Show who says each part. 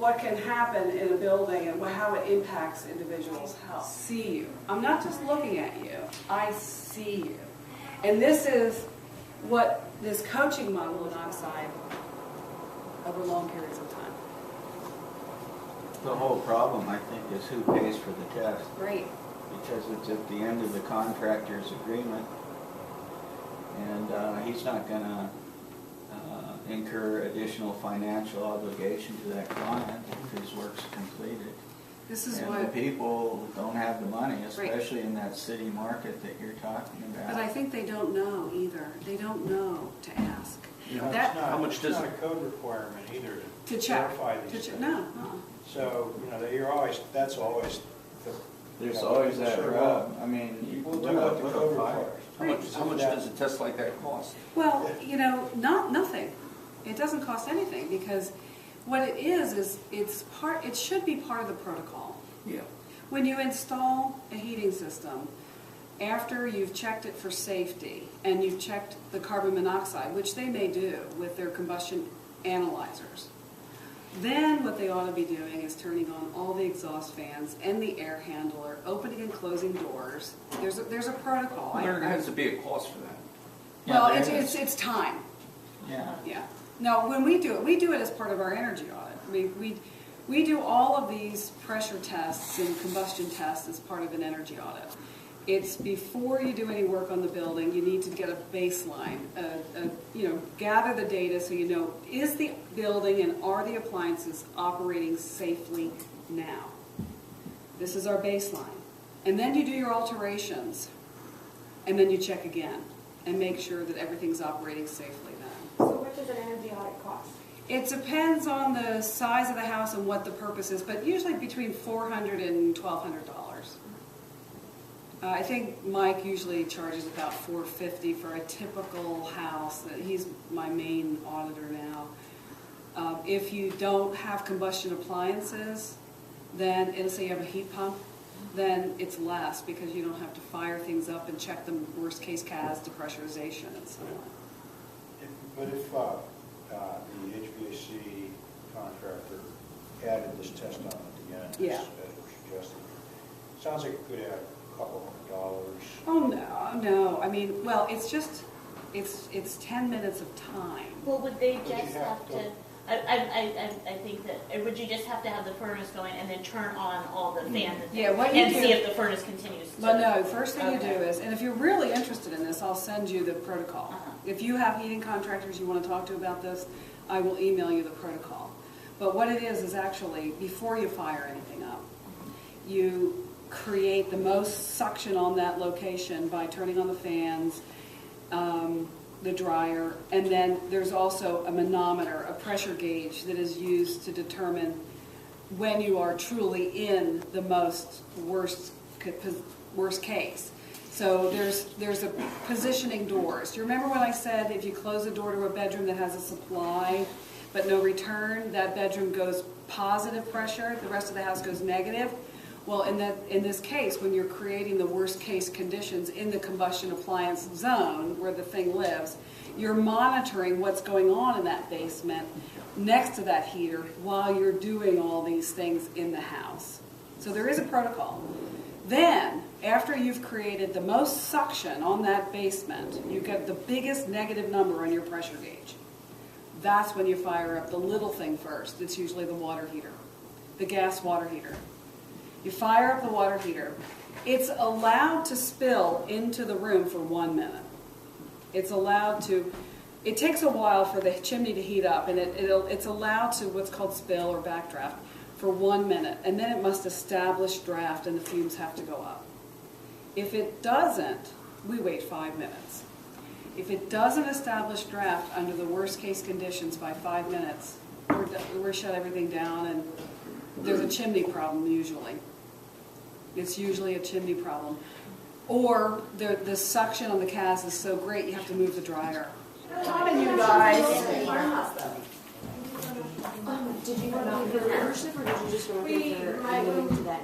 Speaker 1: what can happen in a building and how it impacts individuals' health. See you. I'm not just looking at you. I see you. And this is what this coaching model is outside over long periods of time.
Speaker 2: The whole problem, I think, is who pays for the test.
Speaker 1: Great.
Speaker 2: Because it's at the end of the contractor's agreement, and he's not going to incur additional financial obligation to that client if his work's completed.
Speaker 1: This is
Speaker 2: and
Speaker 1: what
Speaker 2: the people don't have the money, especially in that city market that you're talking about.
Speaker 1: But I think they don't know either. They don't know to ask.
Speaker 3: You know,
Speaker 1: That,
Speaker 3: how much does it's not a code requirement either
Speaker 1: to check.
Speaker 3: Verify these things.
Speaker 1: No.
Speaker 3: So, you know, you're always, that's always the...
Speaker 2: There's always that rub. I mean, you
Speaker 3: will do what the code requires.
Speaker 4: How much does a test like that cost?
Speaker 1: Well, you know, nothing. It doesn't cost anything because what it is it should be part of the protocol.
Speaker 4: Yeah.
Speaker 1: When you install a heating system, after you've checked it for safety and you've checked the carbon monoxide, which they may do with their combustion analyzers, then what they ought to be doing is turning on all the exhaust fans and the air handler, opening and closing doors. There's a protocol.
Speaker 4: Well, there has to be a cost for that.
Speaker 1: Well,
Speaker 2: Yeah,
Speaker 1: it's time.
Speaker 2: Yeah.
Speaker 1: Yeah. No, when we do it as part of our energy audit. I mean, we do all of these pressure tests and combustion tests as part of an energy audit. It's before you do any work on the building, you need to get a baseline, gather the data so you know, is the building and are the appliances operating safely now? This is our baseline. And then you do your alterations, and then you check again and make sure that everything's operating safely then.
Speaker 5: So what does an energy audit cost?
Speaker 1: It depends on the size of the house and what the purpose is, but usually between $400 and $1,200. I think Mike usually charges about $450 for a typical house. He's my main auditor now. If you don't have combustion appliances, then, and say you have a heat pump, then it's less because you don't have to fire things up and check the worst case CAS, depressurization, and so on.
Speaker 3: But if the HVAC contractor added this test on at the end,
Speaker 1: Yeah.
Speaker 3: as we're suggesting, sounds like it could add a couple $100.
Speaker 1: Oh no! I mean, well, it's 10 minutes of time.
Speaker 6: Well, would they
Speaker 3: Would you
Speaker 6: just
Speaker 3: have
Speaker 6: have
Speaker 3: to-
Speaker 6: to? I think that would you just have to have the furnace going and then turn on all the fans
Speaker 1: Yeah, what you
Speaker 6: and
Speaker 1: do-
Speaker 6: see if the furnace continues?
Speaker 1: Well, no, first thing you
Speaker 6: Okay.
Speaker 1: do is, and if you're really interested in this, I'll send you the protocol.
Speaker 6: Uh-huh.
Speaker 1: If you have heating contractors you want to talk to about this, I will email you the protocol. But what it is actually, before you fire anything up, you create the most suction on that location by turning on the fans, the dryer, and then there's also a manometer, a pressure gauge that is used to determine when you are truly in the worst case. So there's a positioning doors. Do you remember when I said if you close a door to a bedroom that has a supply but no return, that bedroom goes positive pressure, the rest of the house goes negative? Well, in this case, when you're creating the worst case conditions in the combustion appliance zone where the thing lives, you're monitoring what's going on in that basement next to that heater while you're doing all these things in the house. So there is a protocol. Then, after you've created the most suction on that basement, you get the biggest negative number on your pressure gauge. That's when you fire up the little thing first. It's usually the water heater, the gas water heater. You fire up the water heater. It's allowed to spill into the room for 1 minute. It's allowed to, it takes a while for the chimney to heat up, and it's allowed to what's called spill or backdraft for 1 minute, and then it must establish draft and the fumes have to go up. If it doesn't, we wait 5 minutes. If it doesn't establish draft under the worst case conditions by 5 minutes, we're shut everything down, and there's a chimney problem usually. It's usually a chimney problem. Or the suction on the CAS is so great you have to move the dryer.
Speaker 5: Hi, you guys.
Speaker 7: Did you want to do membership or did you just want to moving to that